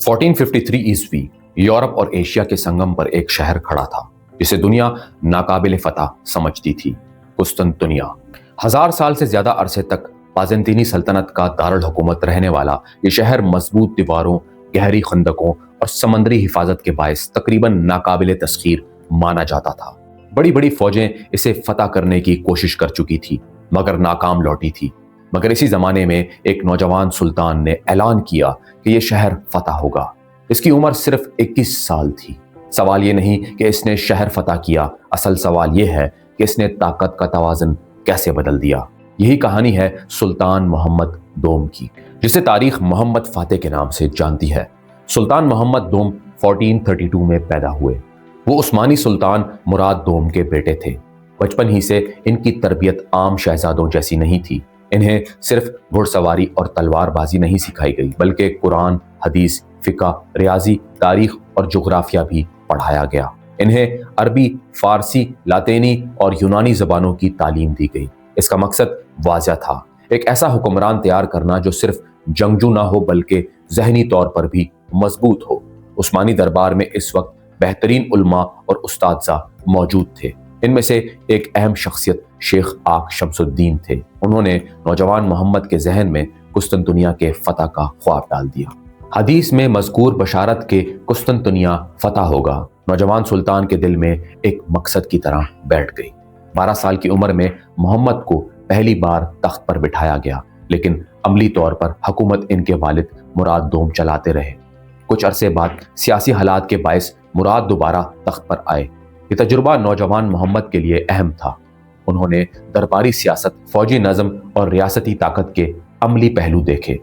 1453 ईस्वी यूरोप और एशिया के संगम पर एक शहर खड़ा था जिसे दुनिया नाकाबिल फतह समझती थी, कुस्तुनतुनिया। 1000 साल से ज्यादा अरसे तक बाज़ंतीनी सल्तनत का दारुल हुकूमत रहने वाला ये शहर मजबूत दीवारों, गहरी खंदकों और समंदरी हिफाजत के बायस तकरीबन नाकाबिल तस्खीर माना जाता था। बड़ी बड़ी फौजें इसे फतह करने की कोशिश कर चुकी थी मगर नाकाम लौटी थी। मगर इसी जमाने में एक नौजवान सुल्तान ने ऐलान किया कि यह शहर फतह होगा। इसकी उम्र सिर्फ 21 साल थी। सवाल ये नहीं कि इसने शहर फतह किया, असल सवाल यह है कि इसने ताकत का तवाज़ुन कैसे बदल दिया। यही कहानी है सुल्तान मोहम्मद दोम की, जिसे तारीख मोहम्मद फातेह के नाम से जानती है। सुल्तान मोहम्मद दोम 1432 में पैदा हुए। वो उस्मानी सुल्तान मुराद दोम के बेटे थे। बचपन ही से इनकी तरबियत आम शहजादों जैसी नहीं थी। इन्हें सिर्फ घुड़सवारी और तलवारबाजी नहीं सिखाई गई, बल्कि कुरान, हदीस, फिक़ह, रियाजी, तारीख और जुग्राफिया भी पढ़ाया गया। इन्हें अरबी, फारसी, लातीनी और यूनानी ज़बानों की तालीम दी गई। इसका मकसद वाज़िह था, एक ऐसा हुक्मरान तैयार करना जो सिर्फ जंगजू ना हो बल्कि ज़हनी तौर पर भी मजबूत हो। उस्मानी दरबार में इस वक्त बेहतरीन उलमा और उस्तादज़ा मौजूद थे। इनमें से एक अहम शख्सियत शेख आक शमसुद्दीन थे। उन्होंने नौजवान मोहम्मद के जहन में कुस्तुनतुनिया के फतह का ख्वाब डाल दिया। हदीस में मज़कूर बशारत के कुस्तुनतुनिया फतह होगा नौजवान सुल्तान के दिल में एक मकसद की तरह बैठ गई। 12 साल की उम्र में मोहम्मद को पहली बार तख्त पर बिठाया गया, लेकिन अमली तौर पर हुकूमत इनके वालिद मुराद दोम चलाते रहे। कुछ अरसे बाद सियासी हालात के बायस मुराद दोबारा तख्त पर आए। ये तजुर्बा नौजवान मोहम्मद के लिए अहम था। उन्होंने दरबारी सियासत, फौजी नज़म और रियासती ताकत के अमली पहलू देखे।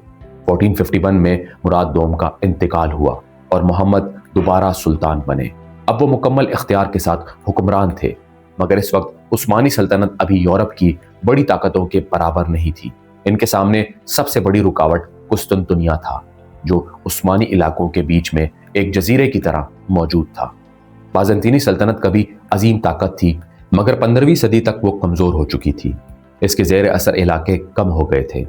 1451 में मुराद दोम का इंतकाल हुआ और मोहम्मद दोबारा सुल्तान बने। अब वो मुकम्मल इख्तियार के साथ हुक्मरान थे, मगर इस वक्त उस्मानी सल्तनत अभी यूरोप की बड़ी ताकतों के बराबर नहीं थी। इनके सामने सबसे बड़ी रुकावट कुस्तुनतुनिया था, जो उस्मानी इलाकों के बीच में एक जजीरे की तरह मौजूद था। बाज़ंतीनी सल्तनत कभी अजीम ताकत थी, मगर 15वीं सदी तक वो कमज़ोर हो चुकी थी। इसके ज़ेर असर इलाके कम हो गए थे,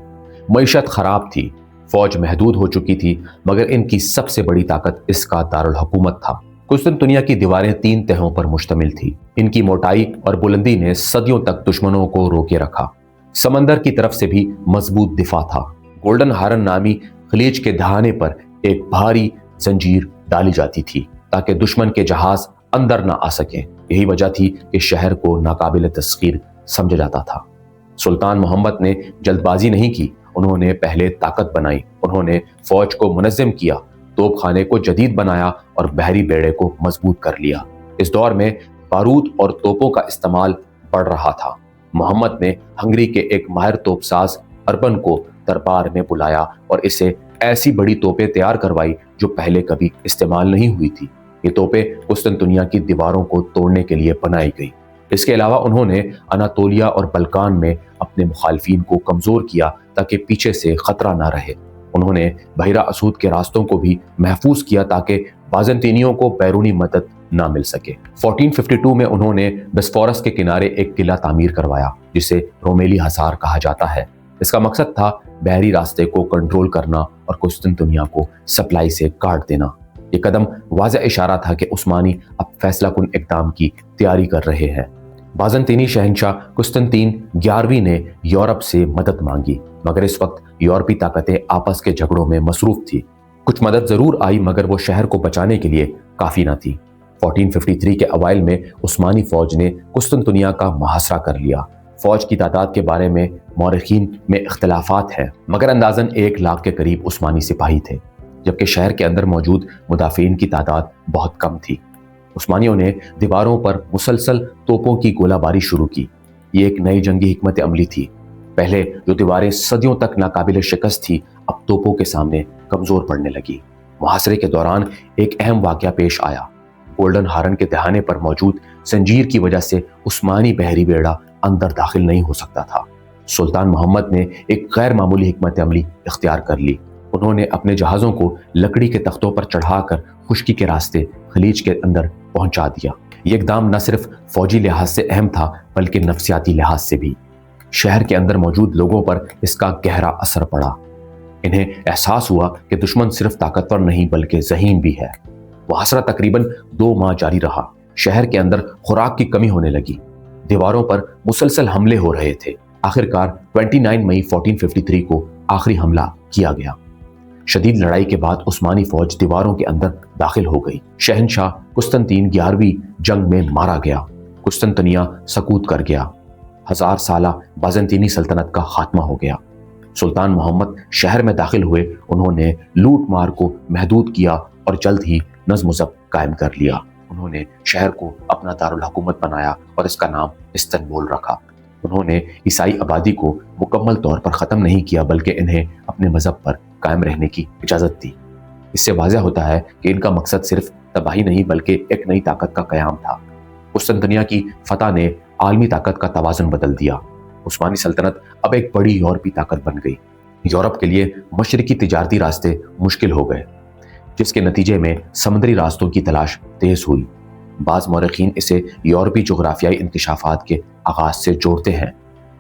मईशत ख़राब थी, फ़ौज महदूद हो चुकी थी, मगर इनकी सबसे बड़ी ताकत इसका दारुल हुकूमत था। कुस्तुनतुनिया की दीवारें 3 तहों पर मुश्तमिल थी। इनकी मोटाई और बुलंदी ने सदियों तक दुश्मनों को रोके रखा। समंदर की तरफ से भी मजबूत दिफा था। गोल्डन हारन नामी खलीज के दहाने पर एक भारी जंजीर डाली जाती थी ताकि दुश्मन के जहाज अंदर ना आ सके। यही वजह थी कि शहर को नाकाबिल तस्खीर समझा जाता था। सुल्तान मोहम्मद ने जल्दबाजी नहीं की। उन्होंने पहले ताकत बनाई। उन्होंने फौज को मुनज़्ज़म किया, तोप खाने को जदीद बनाया और बहरी बेड़े को मजबूत कर लिया। इस दौर में बारूद और तोपों का इस्तेमाल बढ़ रहा था। मोहम्मद ने हंगरी के एक माहिर तोपसाज अर्बन को दरबार में बुलाया और इसे ऐसी बड़ी तोपें तैयार करवाई जो पहले कभी इस्तेमाल नहीं हुई थी। ये तोपें कुस्तुनतुनिया की दीवारों को तोड़ने के लिए बनाई गई। इसके अलावा उन्होंने अनातोलिया और बल्कान में अपने मुखालफिन को कमज़ोर किया ताकि पीछे से खतरा ना रहे। उन्होंने बहिरा असूद के रास्तों को भी महफूज किया ताकि बाज़ंतीनियों को बैरूनी मदद ना मिल सके। 1452 में उन्होंने बस्फोरस के किनारे एक किला तामीर करवाया जिसे रोमेली हसार कहा जाता है। इसका मकसद था बहरी रास्ते को कंट्रोल करना और कुस्तुनतुनिया को सप्लाई से काट देना। ये कदम वाज़ेह इशारा था कि उस्मानी अब फैसला कुन इक़दाम की तैयारी कर रहे हैं। बाज़ंतीनी शहंशाह कुस्तुनतीन 11वीं ने यूरोप से मदद मांगी, मगर इस वक्त यूरोपी ताकतें आपस के झगड़ों में मसरूफ थी। कुछ मदद जरूर आई, मगर वो शहर को बचाने के लिए काफ़ी न थी। 1453 के अवाइल में उस्मानी फौज ने कुस्तुनतुनिया का मुहासरा कर लिया। फौज की तादाद के बारे में मौरखीन में इख्तलाफात हैं, मगर अंदाज़न 1 लाख के करीब उस्मानी सिपाही थे, जबकि शहर के अंदर मौजूद मुदाफिन की तादाद बहुत कम थी। उस्मानियों ने दीवारों पर मुसलसल तोपों की गोलाबारी शुरू की। ये एक नई जंगी हिकमत अमली थी। पहले जो दीवारें सदियों तक नाकाबिल शिकस्त थी, अब तोपों के सामने कमज़ोर पड़ने लगी। मुहासरे के दौरान एक अहम वाक़या पेश आया। गोल्डन हारन के दहाने पर मौजूद जंजीर की वजह से उस्मानी बहरी बेड़ा अंदर दाखिल नहीं हो सकता था। सुल्तान मोहम्मद ने एक गैर मामूली हिकमत अमली इख्तियार कर ली। उन्होंने अपने जहाज़ों को लकड़ी के तख्तों पर चढ़ाकर खुश्की के रास्ते खलीज के अंदर पहुंचा दिया। ये इक़दाम न सिर्फ फौजी लिहाज से अहम था बल्कि नफसियाती लिहाज से भी। शहर के अंदर मौजूद लोगों पर इसका गहरा असर पड़ा। انہیں احساس ہوا کہ دشمن صرف طاقتور نہیں بلکہ ذہین بھی ہے۔ وہ حسرہ تقریباً 2 ماہ جاری رہا۔ شہر کے اندر خوراک کی کمی ہونے لگی، دیواروں پر مسلسل حملے ہو رہے تھے۔ آخرکار 29 مئی 1453 کو آخری حملہ کیا گیا۔ شدید لڑائی کے بعد عثمانی فوج دیواروں کے اندر داخل ہو گئی۔ شہنشاہ قسطنطین 11ویں جنگ میں مارا گیا۔ قسطنطنیہ سقوط کر گیا۔ 1000 سالہ بازنطینی سلطنت کا خاتمہ ہو گیا۔ سلطان محمد شہر میں داخل ہوئے۔ انہوں نے لوٹ مار کو محدود کیا اور جلد ہی نظم و ضبط قائم کر لیا۔ انہوں نے شہر کو اپنا دارالحکومت بنایا اور اس کا نام استنبول رکھا۔ انہوں نے عیسائی آبادی کو مکمل طور پر ختم نہیں کیا بلکہ انہیں اپنے مذہب پر قائم رہنے کی اجازت دی۔ اس سے واضح ہوتا ہے کہ ان کا مقصد صرف تباہی نہیں بلکہ ایک نئی طاقت کا قیام تھا۔ قسطنطنیہ کی فتح نے عالمی طاقت کا توازن بدل دیا۔ عثمانی سلطنت اب ایک بڑی یورپی طاقت بن گئی۔ یورپ کے لیے مشرقی تجارتی راستے مشکل ہو گئے، جس کے نتیجے میں سمندری راستوں کی تلاش تیز ہوئی۔ بعض مورخین اسے یورپی جغرافیائی انکشافات کے آغاز سے جوڑتے ہیں۔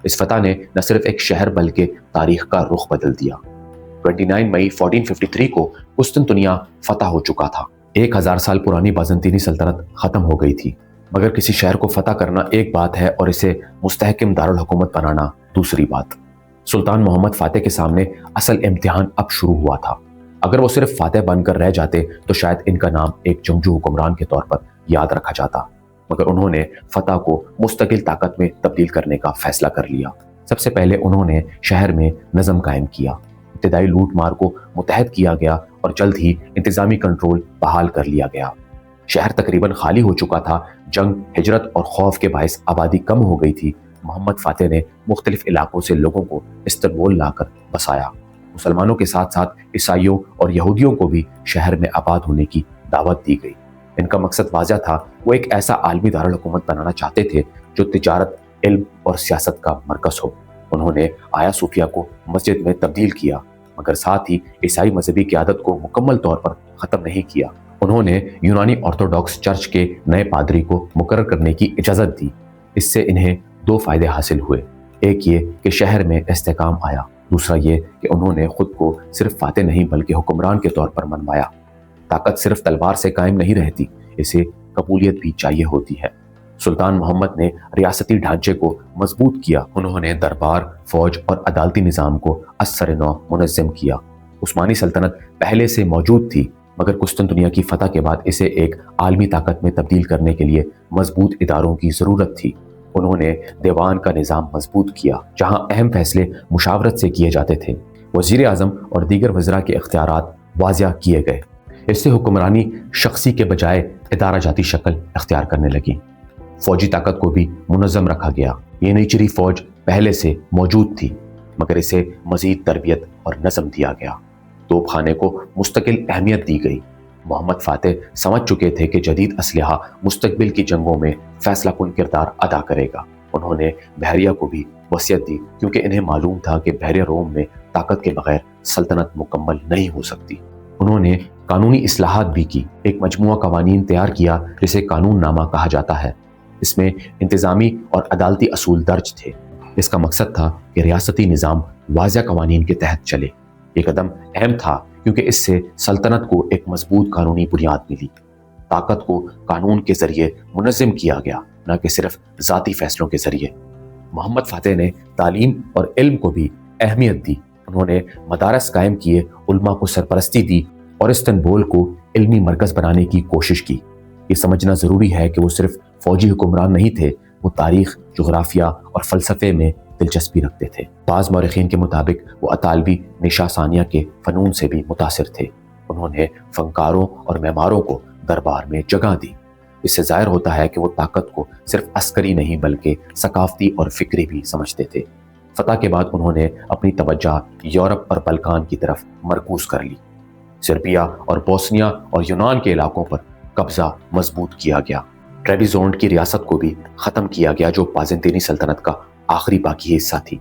اس فتح نے نہ صرف ایک شہر بلکہ تاریخ کا رخ بدل دیا۔ 29 مئی 1453 کو قسطنطنیہ فتح ہو چکا تھا۔ 1000 سال پرانی بازنطینی سلطنت ختم ہو گئی تھی، مگر کسی شہر کو فتح کرنا ایک بات ہے اور اسے مستحکم دارالحکومت بنانا دوسری بات۔ سلطان محمد فاتح کے سامنے اصل امتحان اب شروع ہوا تھا۔ اگر وہ صرف فاتح بن کر رہ جاتے تو شاید ان کا نام ایک جنگجو حکمران کے طور پر یاد رکھا جاتا، مگر انہوں نے فتح کو مستقل طاقت میں تبدیل کرنے کا فیصلہ کر لیا۔ سب سے پہلے انہوں نے شہر میں نظم قائم کیا۔ ابتدائی لوٹ مار کو متحد کیا گیا اور جلد ہی انتظامی کنٹرول بحال کر لیا گیا۔ شہر تقریباً خالی ہو چکا تھا۔ جنگ، ہجرت اور خوف کے باعث آبادی کم ہو گئی تھی۔ محمد فاتح نے مختلف علاقوں سے لوگوں کو استنبول لا کر بسایا۔ مسلمانوں کے ساتھ ساتھ عیسائیوں اور یہودیوں کو بھی شہر میں آباد ہونے کی دعوت دی گئی۔ ان کا مقصد واضح تھا، وہ ایک ایسا عالمی دارالحکومت بنانا چاہتے تھے جو تجارت، علم اور سیاست کا مرکز ہو۔ انہوں نے آیا صوفیہ کو مسجد میں تبدیل کیا، مگر ساتھ ہی عیسائی مذہبی قیادت کو مکمل طور پر ختم نہیں کیا۔ انہوں نے یونانی آرتھوڈاکس چرچ کے نئے پادری کو مقرر کرنے کی اجازت دی۔ اس سے انہیں 2 فائدے حاصل ہوئے۔ ایک یہ کہ شہر میں استحکام آیا، دوسرا یہ کہ انہوں نے خود کو صرف فاتح نہیں بلکہ حکمران کے طور پر منوایا۔ طاقت صرف تلوار سے قائم نہیں رہتی، اسے قبولیت بھی چاہیے ہوتی ہے۔ سلطان محمد نے ریاستی ڈھانچے کو مضبوط کیا۔ انہوں نے دربار، فوج اور عدالتی نظام کو از سر نو منظم کیا۔ عثمانی سلطنت پہلے سے موجود تھی، مگر قسطنطنیہ کی فتح کے بعد اسے ایک عالمی طاقت میں تبدیل کرنے کے لیے مضبوط اداروں کی ضرورت تھی۔ انہوں نے دیوان کا نظام مضبوط کیا، جہاں اہم فیصلے مشاورت سے کیے جاتے تھے۔ وزیر اعظم اور دیگر وزراء کے اختیارات واضح کیے گئے۔ اس سے حکمرانی شخصی کے بجائے ادارہ جاتی شکل اختیار کرنے لگی۔ فوجی طاقت کو بھی منظم رکھا گیا۔ یہ نئی چری فوج پہلے سے موجود تھی، مگر اسے مزید تربیت اور نظم دیا گیا۔ توپ خانے کو مستقل اہمیت دی گئی۔ محمد فاتح سمجھ چکے تھے کہ جدید اسلحہ مستقبل کی جنگوں میں فیصلہ کن کردار ادا کرے گا۔ انہوں نے بحریہ کو بھی وصیت دی، کیونکہ انہیں معلوم تھا کہ بحر روم میں طاقت کے بغیر سلطنت مکمل نہیں ہو سکتی۔ انہوں نے قانونی اصلاحات بھی کی۔ ایک مجموعہ قوانین تیار کیا جسے قانون نامہ کہا جاتا ہے۔ اس میں انتظامی اور عدالتی اصول درج تھے۔ اس کا مقصد تھا کہ ریاستی نظام واضح قوانین کے تحت چلے۔ یہ قدم اہم تھا کیونکہ اس سے سلطنت کو ایک مضبوط قانونی بنیاد ملی۔ طاقت کو قانون کے ذریعے منظم کیا گیا، نہ کہ صرف ذاتی فیصلوں کے ذریعے۔ محمد فاتح نے تعلیم اور علم کو بھی اہمیت دی۔ انہوں نے مدارس قائم کیے، علماء کو سرپرستی دی اور استنبول کو علمی مرکز بنانے کی کوشش کی۔ یہ سمجھنا ضروری ہے کہ وہ صرف فوجی حکمران نہیں تھے، وہ تاریخ، جغرافیہ اور فلسفے میں دلچسپی رکھتے تھے۔ بعض مورخین کے مطابق وہ اطالوی نشا ثانیہ کے فنون سے بھی متاثر تھے۔ انہوں نے فنکاروں اور معماروں کو دربار میں جگہ دی۔ اس سے ظاہر ہوتا ہے کہ وہ طاقت کو صرف عسکری نہیں بلکہ ثقافتی اور فکری بھی سمجھتے تھے۔ فتح کے بعد انہوں نے اپنی توجہ یورپ اور بلقان کی طرف مرکوز کر لی۔ سربیا اور بوسنیا اور یونان کے علاقوں پر قبضہ مضبوط کیا گیا۔ ٹریبیزونڈ کی ریاست کو بھی ختم کیا گیا، جو بازنطینی سلطنت کا آخری باقی حصہ تھی۔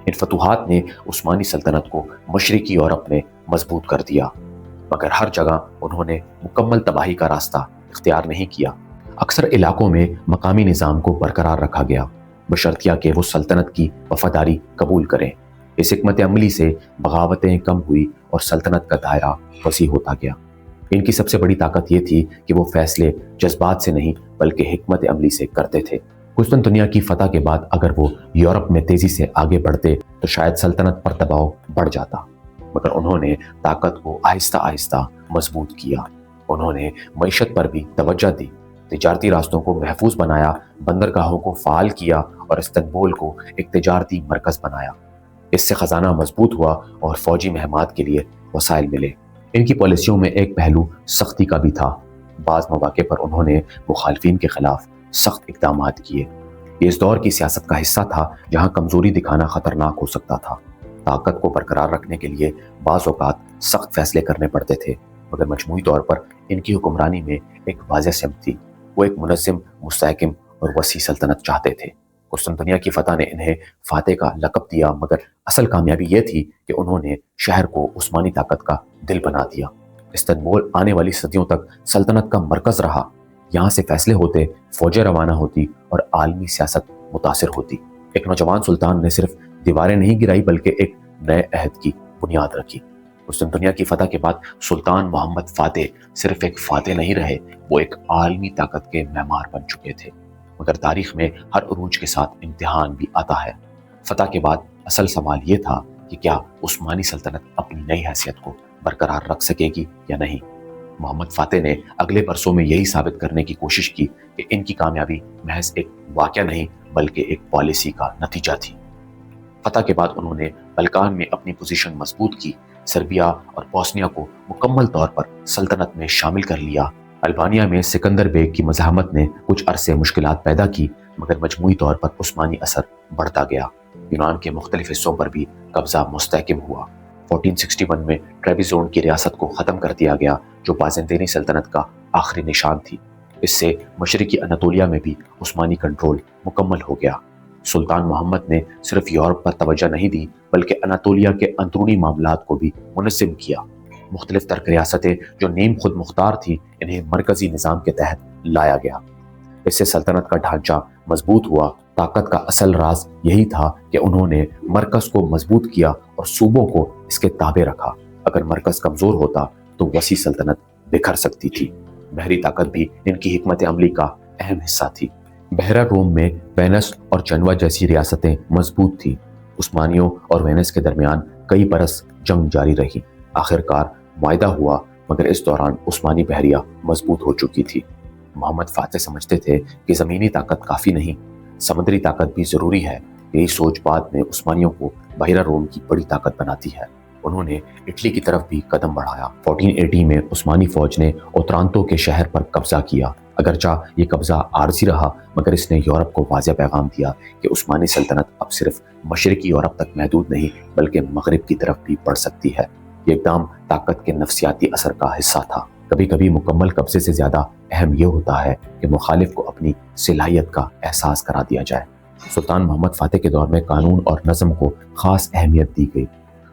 ان فتوحات نے عثمانی سلطنت کو مشرقی یورپ میں مضبوط کر دیا، مگر ہر جگہ انہوں نے مکمل تباہی کا راستہ اختیار نہیں کیا۔ اکثر علاقوں میں مقامی نظام کو برقرار رکھا گیا، بشرطیہ کہ وہ سلطنت کی وفاداری قبول کریں۔ इस हिकमत अमली से बगावतें कम हुई और सल्तनत का दायरा वसी होता गया। इनकी सबसे बड़ी ताकत ये थी कि वो फैसले जज्बात से नहीं बल्कि हिकमत अमली से करते थे। कुस्तुनतुनिया की फतह के बाद अगर वो यूरोप में तेजी से आगे बढ़ते तो शायद सल्तनत पर दबाव बढ़ जाता, मगर उन्होंने ताकत को आहिस्ता आहिस्ता मजबूत किया। उन्होंने मईशत पर भी तवज्जो दी, तिजारती रास्तों को महफूज बनाया, बंदरगाहों को फाल किया और इस्तांबुल को एक तिजारती मरकज बनाया। इससे खजाना मजबूत हुआ और फौजी महमात के लिए वसाइल मिले। इनकी पॉलिसियों में एक पहलू सख्ती का भी था। बाज़ मौके पर उन्होंने मुखालफिन के खिलाफ सख्त इक़दाम किए। ये इस दौर की सियासत का हिस्सा था जहाँ कमज़ोरी दिखाना ख़तरनाक हो सकता था। ताकत को बरकरार रखने के लिए बाज़ औक़ात सख्त फैसले करने पड़ते थे, मगर मजमूई तौर पर इनकी हुक्मरानी में एक वाज़ेह सिमत थी। वो एक मुनज़्ज़म, मुस्तहकम और वसी सल्तनत चाहते थे। कुस्तुनतुनिया की फतह ने इन्हें फातेह का लक़ब दिया, मगर असल कामयाबी ये थी कि उन्होंने शहर को उस्मानी ताकत का दिल बना दिया। इस्तांबुल आने वाली सदियों तक सल्तनत का मरकज़ रहा। यहाँ से फैसले होते, फौजें रवाना होती और आलमी सियासत मुतासिर होती। एक नौजवान सुल्तान ने सिर्फ दीवारें नहीं गिराई बल्कि एक नए अहद की बुनियाद रखी। कुस्तुनतुनिया की फतह के बाद सुल्तान मोहम्मद फातेह सिर्फ एक फातेह नहीं रहे, वो एक आलमी ताकत के मेहमान बन चुके थे। मगर तारीख में हर उरूज के साथ इम्तिहान भी आता है। फतह के बाद असल सवाल ये था कि क्या उस्मानी सल्तनत अपनी नई हैसियत को बरकरार रख सकेगी या नहीं। मोहम्मद फातेह ने अगले बरसों में यही साबित करने की कोशिश की कि इनकी कामयाबी महज एक वाक़या नहीं बल्कि एक पॉलिसी का नतीजा थी। फतह के बाद उन्होंने बल्कान में अपनी पोजीशन मजबूत की, सर्बिया और बोस्निया को मुकम्मल तौर पर सल्तनत में शामिल कर लिया। अल्बानिया में सिकंदर बेग की मज़ाहमत ने कुछ अरसे मुश्किलात पैदा की, मगर मजमूई तौर पर उस्मानी असर बढ़ता गया। यूनान के मुख्तलिफ हिस्सों पर भी कब्जा मुस्तहकम हुआ। 1461 में ट्रेबिज़ोन की रियासत को ख़त्म कर दिया गया, जो बाज़ेंतीनी सल्तनत का आखिरी निशान थी। इससे मशरिकी अनातोलिया में भी उस्मानी कंट्रोल मुकम्मल हो गया। सुल्तान मोहम्मद ने सिर्फ यूरोप पर तवज्जो नहीं दी बल्कि अनातोलिया के अंदरूनी मामलात को भी मुनज़्ज़म किया। मुख्तलिफ तर्क रियासतें जो नीम खुद मुख्तार थी, इन्हें मरकजी निज़ाम के तहत लाया गया। इससे सल्तनत का ढांचा मजबूत हुआ। ताकत का असल राज यही था कि उन्होंने मरकज को मजबूत किया और सूबों को इसके ताबे रखा। अगर मरकज कमजोर होता तो वसी सल्तनत बिखर सकती थी। बहरी ताकत भी इनकी हिकमत अमली का अहम हिस्सा थी। बहरा रोम में वेनस और जनवा जैसी रियासतें मजबूत थी। उस्मानियों और वेनस के दरमियान कई बरस जंग जारी रही। आखिरकार मुआहदा हुआ, मगर इस दौरान उस्मानी बहरिया मजबूत हो चुकी थी। मोहम्मद फातेह समझते थे कि ज़मीनी ताकत काफ़ी नहीं, समुद्री ताकत भी ज़रूरी है। यही सोच बाद में उस्मानियों को बहरा रोम की बड़ी ताकत बनाती है। उन्होंने इटली की तरफ भी कदम बढ़ाया। 1480 में उस्मानी फौज ने ओतरांतो के शहर पर कब्जा किया। अगरचा ये कब्जा आर्जी रहा, मगर इसने यूरोप को वाज़ेह पैगाम दिया कि उस्मानी सल्तनत अब सिर्फ मशरिकी यूरोप तक महदूद नहीं बल्कि मगरिब की तरफ भी बढ़ सकती है। ये इक़दाम ताकत के नफ्सियाती असर का हिस्सा था। कभी कभी मुकम्मल कब्जे से ज़्यादा अहम यह होता है कि मुखालिफ को अपनी सलाहियत का एहसास करा दिया जाए। सुल्तान मोहम्मद फातेह के दौर में कानून और नज़म को ख़ास अहमियत दी गई।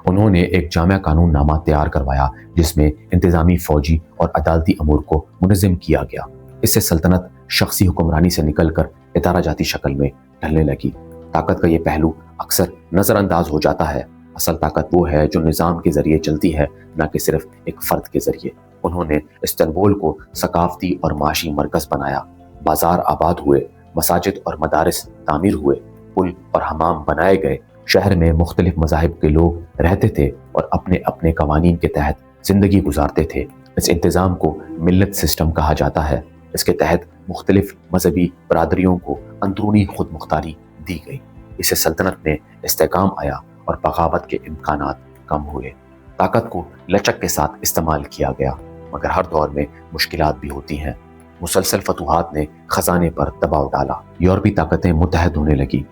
उन्होंने एक जामिया कानून नामा तैयार करवाया जिसमें इंतज़ामी, फौजी और अदालती अमूर को मुनज़्ज़म किया गया। इससे सल्तनत शख्सी हुक्मरानी से निकलकर इदारा जाती शक्ल में ढलने लगी। ताकत का ये पहलू अक्सर नज़रअंदाज हो जाता है। असल ताकत वो है जो निज़ाम के ज़रिए चलती है, न कि सिर्फ एक फ़र्द के ज़रिए। उन्होंने इस्तांबुल को सकाफ़ती और माशी मरकज़ बनाया। बाज़ार आबाद हुए, मसाजिद और मदारिस तामीर हुए, पुल और हमाम बनाए गए। शहर में मुख्तलिफ मज़ाहिब के लोग रहते थे और अपने अपने कवानीन के तहत ज़िंदगी गुजारते थे। इस इंतज़ाम को मिल्लत सिस्टम कहा जाता है। इसके तहत मुख्तलिफ मजहबी बरादरियों को अंदरूनी खुद मुख्तारी दी गई। इससे सल्तनत में इस्तेकाम आया और बगावत के इम्कानात कम हुए। ताकत को लचक के साथ इस्तेमाल किया गया, मगर हर दौर में मुश्किलात भी होती हैं। मुसलसल फतूहात ने खजाने पर दबाव डाला। यूरोपी ताकतें मुत्तहद होने लगी।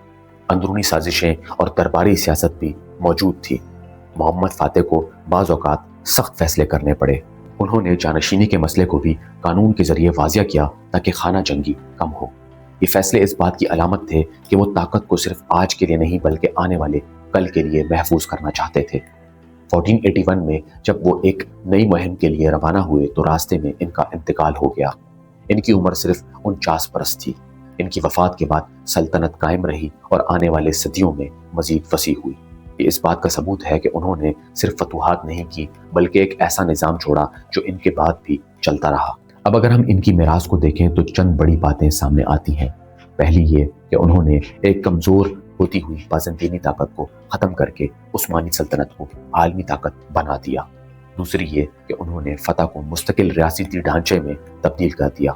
अंदरूनी साजिशें और दरबारी सियासत भी मौजूद थी। मोहम्मद फातेह को बाज़ औक़ात सख्त फैसले करने पड़े। उन्होंने जानशीनी के मसले को भी कानून के जरिए वाज़िया किया ताकि खाना जंगी कम हो। ये फैसले इस बात की अलामत थे कि वो ताकत को सिर्फ आज के लिए नहीं बल्कि आने वाले कल के लिए महफूज करना चाहते थे। 1481 में जब वो एक नई मुहिम के लिए रवाना हुए तो रास्ते में इनका इंतकाल हो गया। इनकी उम्र सिर्फ 49 बरस थी। इनकी वफात के बाद सल्तनत कायम रही और आने वाले सदियों में मजीद वसी हुई। یہ اس بات کا ثبوت ہے کہ انہوں نے صرف فتوحات نہیں کی بلکہ ایک ایسا نظام چھوڑا جو ان کے بعد بھی چلتا رہا۔ اب اگر ہم ان کی میراث کو دیکھیں تو چند بڑی باتیں سامنے آتی ہیں۔ پہلی یہ کہ انہوں نے ایک کمزور ہوتی ہوئی بازنطینی طاقت کو ختم کر کے عثمانی سلطنت کو عالمی طاقت بنا دیا۔ دوسری یہ کہ انہوں نے فتح کو مستقل ریاستی ڈھانچے میں تبدیل کر دیا۔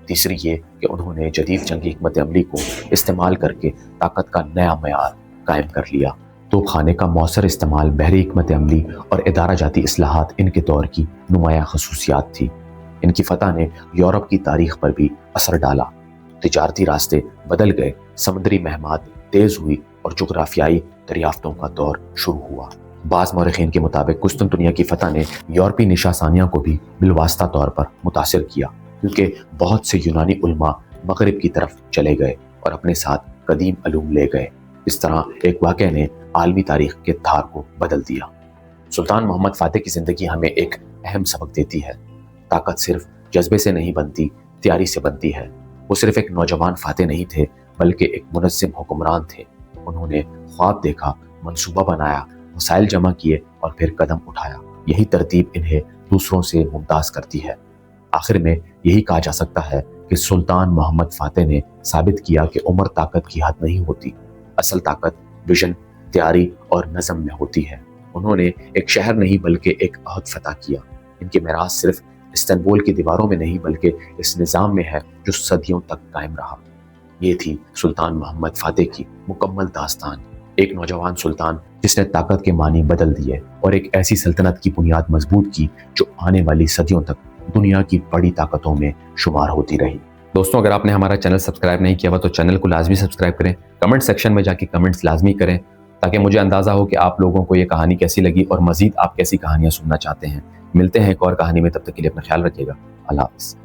تیسری یہ کہ انہوں نے جدید جنگی حکمت عملی کو استعمال کر کے طاقت کا نیا معیار قائم کر لیا۔ توپ خانے کا مؤثر استعمال، بحری حکمت عملی اور ادارہ جاتی اصلاحات ان کے دور کی نمایاں خصوصیات تھی۔ ان کی فتح نے یورپ کی تاریخ پر بھی اثر ڈالا۔ تجارتی راستے بدل گئے، سمندری مہمات تیز ہوئی اور جغرافیائی دریافتوں کا دور شروع ہوا۔ بعض مورخین کے مطابق قسطنطنیہ کی فتح نے یورپی نشا ثانیہ کو بھی بالواسطہ طور پر متاثر کیا، کیونکہ بہت سے یونانی علماء مغرب کی طرف چلے گئے اور اپنے ساتھ قدیم علوم لے گئے۔ اس طرح ایک واقعہ نے عالمی تاریخ کے دھار کو بدل دیا۔ سلطان محمد فاتح کی زندگی ہمیں ایک اہم سبق دیتی ہے۔ طاقت صرف جذبے سے نہیں بنتی، تیاری سے بنتی ہے۔ وہ صرف ایک نوجوان فاتح نہیں تھے بلکہ ایک منظم حکمران تھے۔ انہوں نے خواب دیکھا، منصوبہ بنایا، وسائل جمع کیے اور پھر قدم اٹھایا۔ یہی ترتیب انہیں دوسروں سے ممتاز کرتی ہے۔ آخر میں یہی کہا جا سکتا ہے کہ سلطان محمد فاتح نے ثابت کیا کہ عمر طاقت کی حد نہیں ہوتی، اصل طاقت ویژن، تیاری اور نظم میں ہوتی ہے۔ انہوں نے ایک شہر نہیں بلکہ ایک عہد فتح کیا۔ ان کی میراث صرف استنبول کی دیواروں میں نہیں بلکہ اس نظام میں ہے جو صدیوں تک قائم رہا۔ یہ تھی سلطان محمد فاتح کی مکمل داستان، ایک نوجوان سلطان جس نے طاقت کے معنی بدل دیے اور ایک ایسی سلطنت کی بنیاد مضبوط کی جو آنے والی صدیوں تک دنیا کی بڑی طاقتوں میں شمار ہوتی رہی۔ دوستوں، اگر آپ نے ہمارا چینل سبسکرائب نہیں کیا ہوا تو چینل کو لازمی سبسکرائب کریں، کمنٹ سیکشن میں جا کے کمنٹس لازمی کریں تاکہ مجھے اندازہ ہو کہ آپ لوگوں کو یہ کہانی کیسی لگی اور مزید آپ کیسی کہانیاں سننا چاہتے ہیں۔ ملتے ہیں ایک اور کہانی میں، تب تک کے لیے اپنا خیال رکھیے گا۔ اللہ حافظ۔